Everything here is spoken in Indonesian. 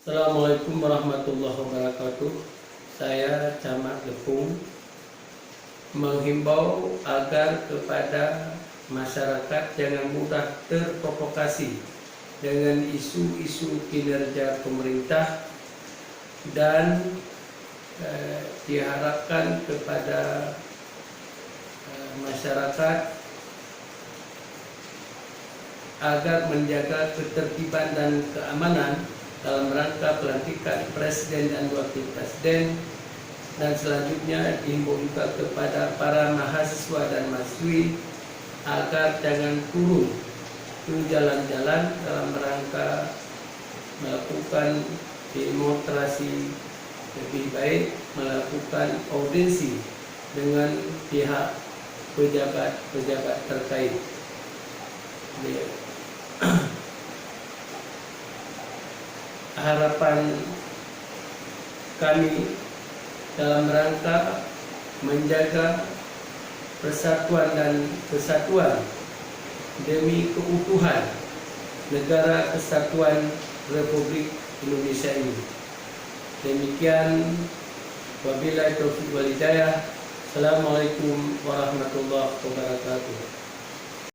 Assalamualaikum warahmatullahi wabarakatuh. Saya Camat Lepung menghimbau agar kepada masyarakat jangan mudah terprovokasi dengan isu-isu kinerja pemerintah dan diharapkan kepada masyarakat agar menjaga ketertiban dan keamanan dalam rangka pelantikan Presiden dan Wakil Presiden, dan selanjutnya dihimbau juga kepada para mahasiswa dan mahasiswi agar jangan turun ke jalan-jalan dalam rangka melakukan demonstrasi, lebih baik melakukan audiensi dengan pihak pejabat-pejabat terkait. Harapan kami dalam rangka menjaga persatuan dan kesatuan demi keutuhan negara kesatuan Republik Indonesia ini. Demikian, wabillahi taufiq wal hidayah. Assalamualaikum warahmatullahi wabarakatuh.